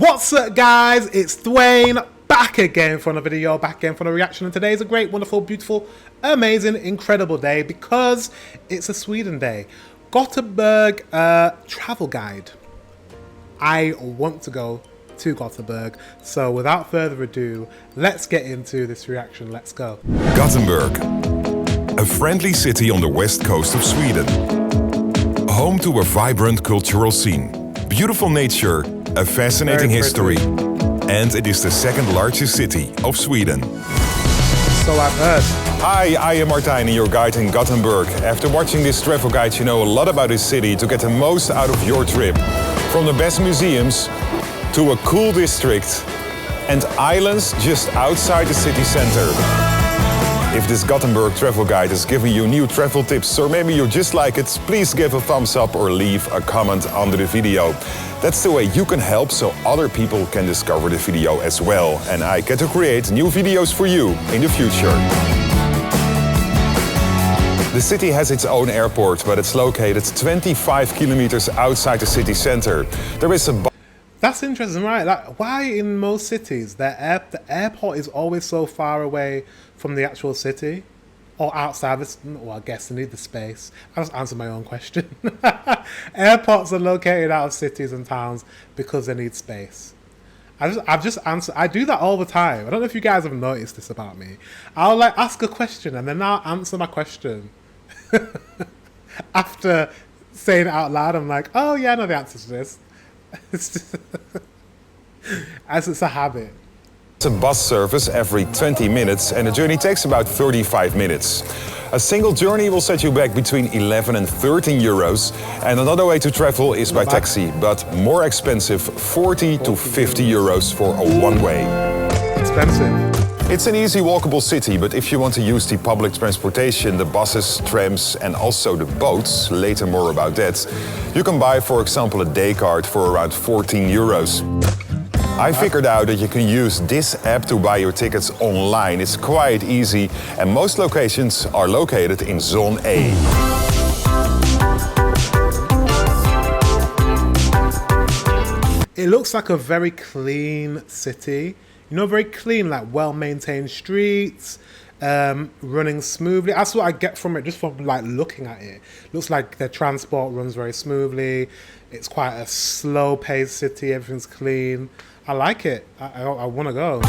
What's up, guys? It's Dwayne, back again for another video, back again for a reaction. And today is a great, wonderful, beautiful, amazing, incredible day because it's a Sweden day. Gothenburg travel guide. I want to go to Gothenburg, so without further ado, let's get into this reaction. Let's go. Gothenburg, a friendly city on the west coast of Sweden. Home to a vibrant cultural scene, beautiful nature, a fascinating history, and it is the second largest city of Sweden. So I've heard. Hi, I am Martijn, your guide in Gothenburg. After watching this travel guide, you know a lot about this city to get the most out of your trip. From the best museums to a cool district and islands just outside the city center. If this Gothenburg travel guide is giving you new travel tips, or maybe you just like it, please give a thumbs up or leave a comment under the video. That's the way you can help so other people can discover the video as well. And I get to create new videos for you in the future. The city has its own airport, but it's located 25 kilometers outside the city center. There is a That's interesting, right? Like, why in most cities the airport is always so far away from the actual city, or outside this? Well, I guess they need the space. I just answered my own question. Airports are located out of cities and towns because they need space. I've just answered. I do that all the time. I don't know if you guys have noticed this about me. I'll like ask a question and then I'll answer my question after saying it out loud. I'm like, oh yeah, I know the answer to this. It's just as it's a habit. It's a bus service every 20 minutes and the journey takes about 35 minutes. A single journey will set you back between 11 and 13 euros, and another way to travel is by taxi, but more expensive, 40 to 50 euros for a one-way. Expensive. It's an easy walkable city, but if you want to use the public transportation, the buses, trams and also the boats, later more about that, you can buy, for example, a day card for around 14 euros. I figured out that you can use this app to buy your tickets online. It's quite easy and most locations are located in Zone A. It looks like a very clean city. You know, very clean, like well-maintained streets, running smoothly. That's what I get from it, just from like looking at it. Looks like the transport runs very smoothly. It's quite a slow-paced city. Everything's clean. I like it. I want to go.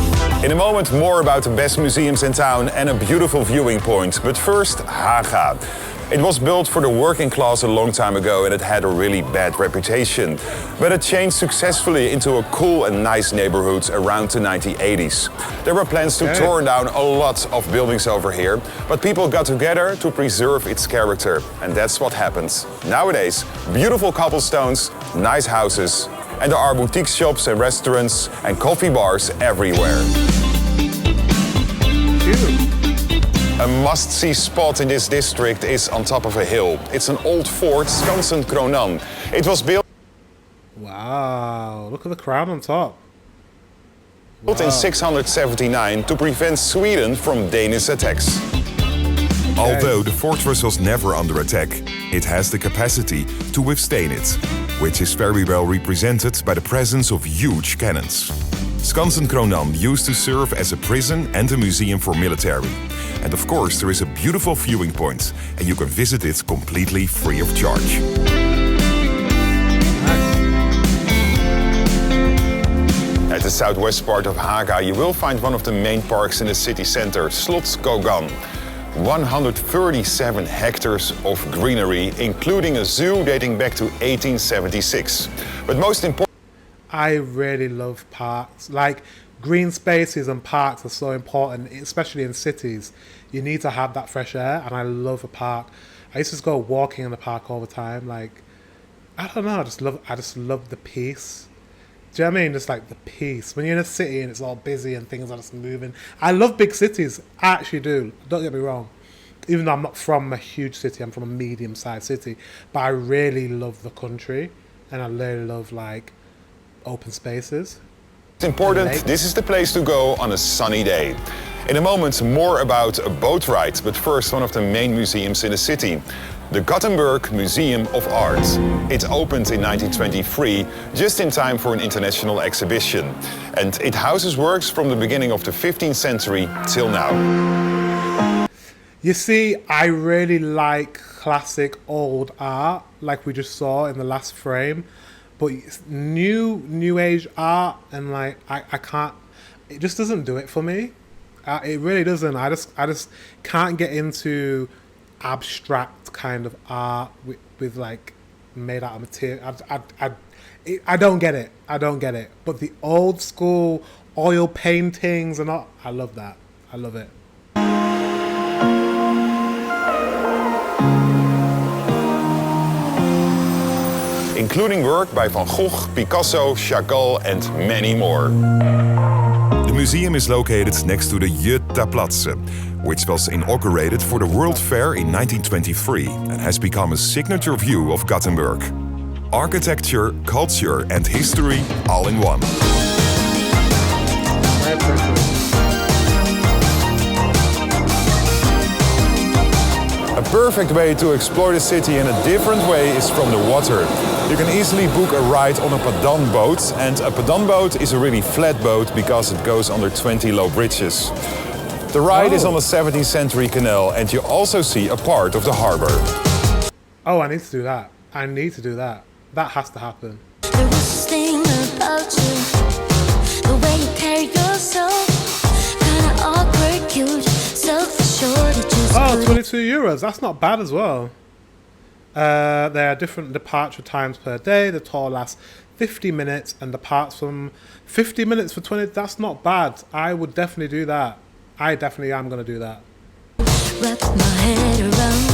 In a moment, more about the best museums in town and a beautiful viewing point. But first, Haga. It was built for the working class a long time ago and it had a really bad reputation. But it changed successfully into a cool and nice neighborhood around the 1980s. There were plans to tear down a lot of buildings over here, but people got together to preserve its character. And that's what happens. Nowadays, beautiful cobblestones, nice houses, and there are boutique shops and restaurants and coffee bars everywhere. Cute. A must-see spot in this district is on top of a hill. It's an old fort, Skansen Kronan. It was built Wow, look at the crown on top. in 679 to prevent Sweden from Danish attacks. Although the fortress was never under attack, it has the capacity to withstand it, which is very well represented by the presence of huge cannons. Skansen Kronan used to serve as a prison and a museum for military. And of course, there is a beautiful viewing point, and you can visit it completely free of charge. At the southwest part of Haga, you will find one of the main parks in the city center, Slottsskogan. 137 hectares of greenery, including a zoo dating back to 1876. But most important, I really love parks. Like, green spaces and parks are so important, especially in cities. You need to have that fresh air, and I love a park. I used to just go walking in the park all the time. Like, I don't know, I just love the peace. Do you know what I mean? Just like the peace. When you're in a city and it's all busy and things are just moving. I love big cities. I actually do. Don't get me wrong. Even though I'm not from a huge city, I'm from a medium-sized city. But I really love the country, and I really love like open spaces. Important, this is the place to go on a sunny day. In a moment, more about a boat ride, but first one of the main museums in the city, the Gothenburg Museum of Art. It opened in 1923, just in time for an international exhibition. And it houses works from the beginning of the 15th century till now. You see, I really like classic old art, like we just saw in the last frame. But new age art, and like I can't, it just doesn't do it for me. It really doesn't. I just can't get into abstract kind of art with like made out of material. I don't get it. I don't get it. But the old school oil paintings and all, I love that. I love it. Including work by Van Gogh, Picasso, Chagall and many more. The museum is located next to the Götaplatz, which was inaugurated for the World Fair in 1923 and has become a signature view of Gothenburg. Architecture, culture and history all in one. A perfect way to explore the city in a different way is from the water. You can easily book a ride on a padan boat, and a padan boat is a really flat boat because it goes under 20 low bridges. The ride is on a 17th century canal, and you also see a part of the harbor. Oh, I need to do that. I need to do that. That has to happen. There was this thing about you, the way you carry yourself, kinda awkward, cute, self-assured, it just Oh, 22 euros. That's not bad as well. There are different departure times per day. The tour lasts 50 minutes and departs from 50 minutes for 20. That's not bad. I would definitely do that. I definitely am going to do that. wrap my head around.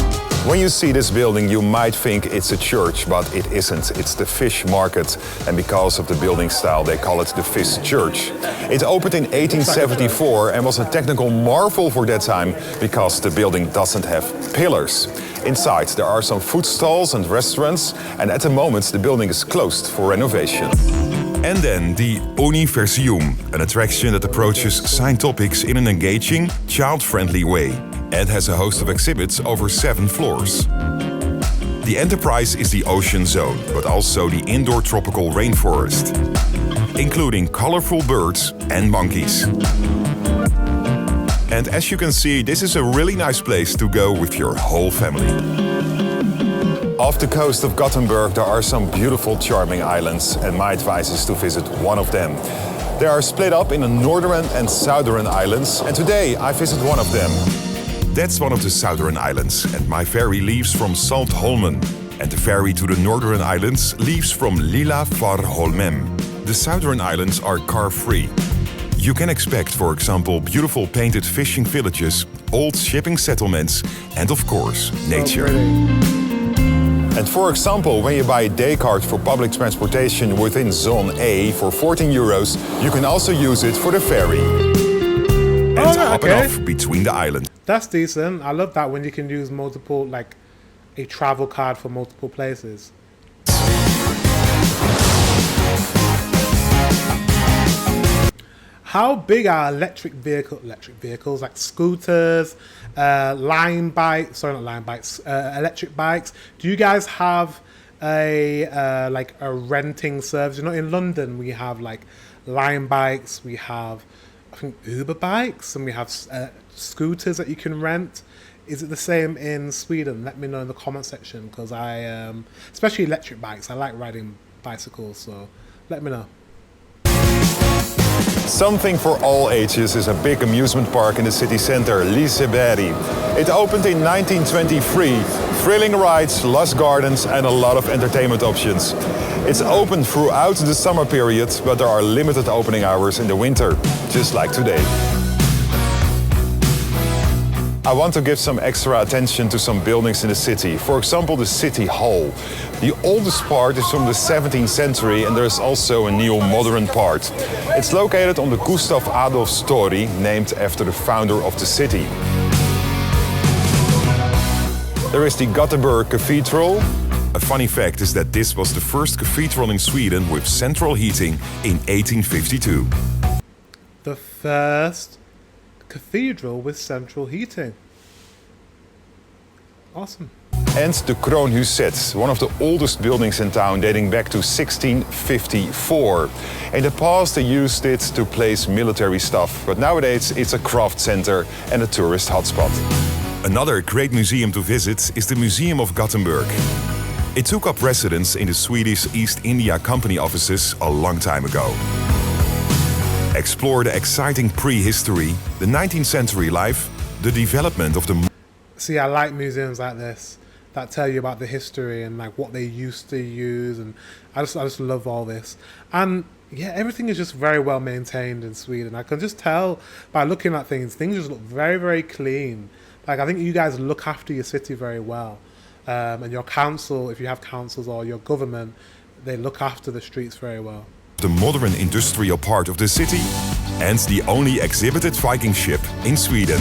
When you see this building, you might think it's a church, but it isn't. It's the fish market, and because of the building style, they call it the Fish Church. It opened in 1874 and was a technical marvel for that time because the building doesn't have pillars. Inside, there are some food stalls and restaurants, and at the moment, the building is closed for renovation. And then the Universum, an attraction that approaches science topics in an engaging, child-friendly way, and has a host of exhibits over 7 floors. The enterprise is the ocean zone, but also the indoor tropical rainforest, including colorful birds and monkeys. And as you can see, this is a really nice place to go with your whole family. Off the coast of Gothenburg, there are some beautiful, charming islands, and my advice is to visit one of them. They are split up in the northern and southern islands, and today I visit one of them. That's one of the southern islands, and my ferry leaves from Saltholmen, and the ferry to the northern islands leaves from Lilla Farholmem. The southern islands are car-free. You can expect, for example, beautiful painted fishing villages, old shipping settlements, and of course, nature. And for example, when you buy a day card for public transportation within Zone A for 14 euros, you can also use it for the ferry. And hop and off between the islands. That's decent. I love that when you can use multiple, like a travel card for multiple places. How big are electric vehicles like scooters, electric bikes? Do you guys have a like a renting service? You know, in London we have like line bikes, we have I think Uber bikes, and we have scooters that you can rent. Is it the same in Sweden? Let me know in the comment section, because I especially electric bikes. I like riding bicycles, so let me know. Something for all ages is a big amusement park in the city center, Elisabeth. It opened in 1923. Thrilling rides, lush gardens and a lot of entertainment options. It's open throughout the summer period, but there are limited opening hours in the winter, just like today. I want to give some extra attention to some buildings in the city. For example, the City Hall. The oldest part is from the 17th century, and there's also a neo-modern part. It's located on the Gustav Adolf story, named after the founder of the city. There is the Gothenburg Cathedral, A funny fact is that this was the first cathedral in Sweden with central heating in 1852. The first cathedral with central heating. Awesome. And the Kroonhuset, one of the oldest buildings in town dating back to 1654. In the past they used it to place military stuff, but nowadays it's a craft center and a tourist hotspot. Another great museum to visit is the Museum of Gothenburg. It took up residence in the Swedish East India Company offices a long time ago. Explore the exciting prehistory, the 19th century life, the development of the... See, I like museums like this that tell you about the history and like what they used to use, and I just love all this. And yeah, everything is just very well maintained in Sweden. I can just tell by looking at things just look very, very clean. Like, I think you guys look after your city very well. And your council, if you have councils, or your government, they look after the streets very well. The modern industrial part of the city, and the only exhibited Viking ship in Sweden.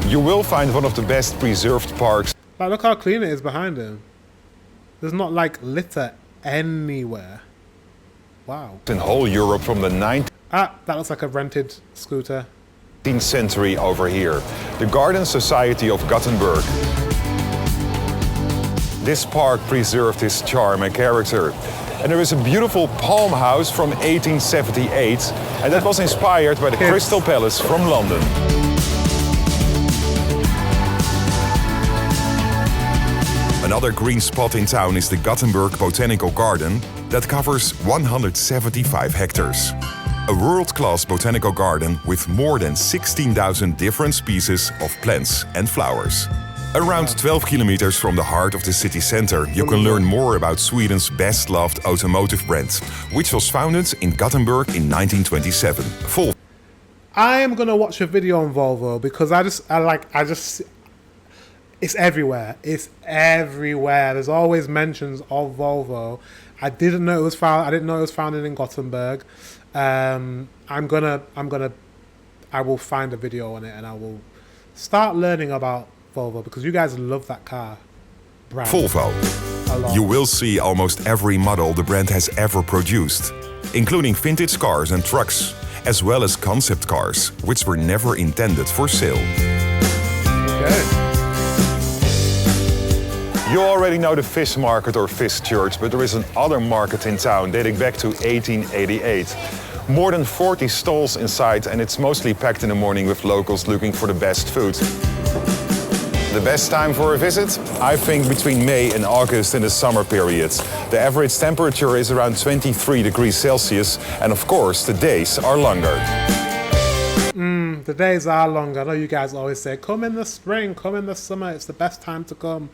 You will find one of the best preserved parks. Like, look how clean it is behind him. There's not like litter anywhere. Wow. In whole Europe from the 19th That looks like a rented scooter. century over here. The Garden Society of Gothenburg. This park preserved its charm and character. And there is a beautiful palm house from 1878, and that was inspired by the Crystal Palace from London. Another green spot in town is the Gothenburg Botanical Garden that covers 175 hectares. A world-class botanical garden with more than 16,000 different species of plants and flowers. Around 12 kilometers from the heart of the city center, you can learn more about Sweden's best-loved automotive brand, which was founded in Gothenburg in 1927. I am gonna watch a video on Volvo because I just it's everywhere. It's everywhere. There's always mentions of Volvo. I didn't know it was founded in Gothenburg. I will find a video on it and I will start learning about Volvo because you guys love that car brand. Volvo. You will see almost every model the brand has ever produced, including vintage cars and trucks, as well as concept cars, which were never intended for sale. Okay. You already know the fish market or fish church, but there is another market in town dating back to 1888. More than 40 stalls inside, and it's mostly packed in the morning with locals looking for the best food. The best time for a visit? I think between May and August in the summer period. The average temperature is around 23 degrees Celsius, and of course the days are longer. The days are longer. I know you guys always say, come in the spring, come in the summer, it's the best time to come.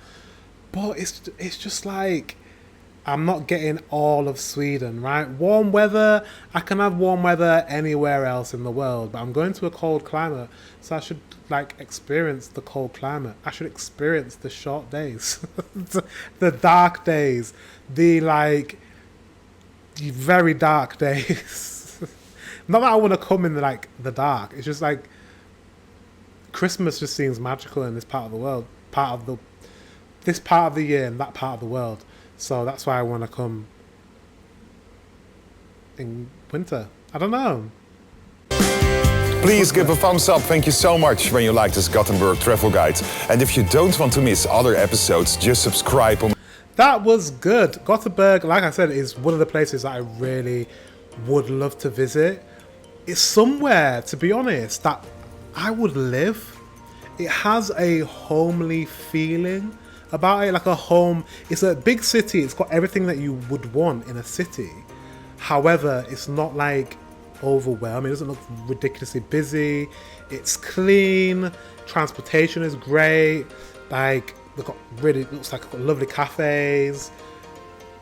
But it's just like, I'm not getting all of Sweden, right? Warm weather, I can have warm weather anywhere else in the world, but I'm going to a cold climate, so I should like experience the cold climate. I should experience the short days, the dark days, the very dark days. Not that I want to come in the dark, it's just like Christmas just seems magical in this part of the world, this part of the year and that part of the world. So that's why I want to come in winter. I don't know. Please give a thumbs up, thank you so much when you like this Gothenburg travel guide. And if you don't want to miss other episodes, just subscribe. That was good. Gothenburg, like I said, is one of the places that I really would love to visit. It's somewhere, to be honest, that I would live. It has a homely feeling about it, like a home. It's a big city, it's got everything that you would want in a city. However, it's not like overwhelming, it doesn't look ridiculously busy, it's clean, transportation is great, like they've got really, looks like got lovely cafes,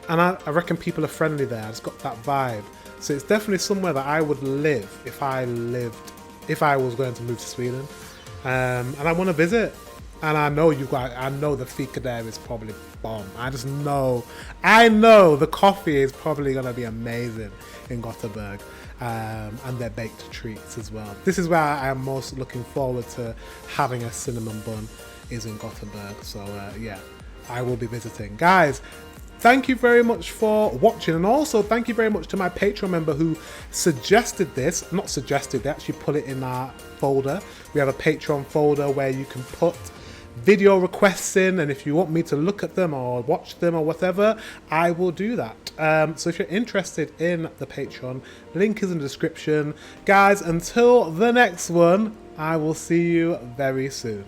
and I reckon people are friendly there. It's got that vibe. So it's definitely somewhere that I would live if I was going to move to Sweden. And I want to visit. And I know the fika there is probably bomb. I know the coffee is probably going to be amazing in Gothenburg. And their baked treats as well. This is where I am most looking forward to having a cinnamon bun, is in Gothenburg. So yeah, I will be visiting. Guys, thank you very much for watching, and also thank you very much to my Patreon member who suggested this. Not suggested, they actually put it in our folder. We have a Patreon folder where you can put video requests in, and if you want me to look at them or watch them or whatever, I will do that. So if you're interested in the Patreon, link is in the description. Guys, until the next one, I will see you very soon.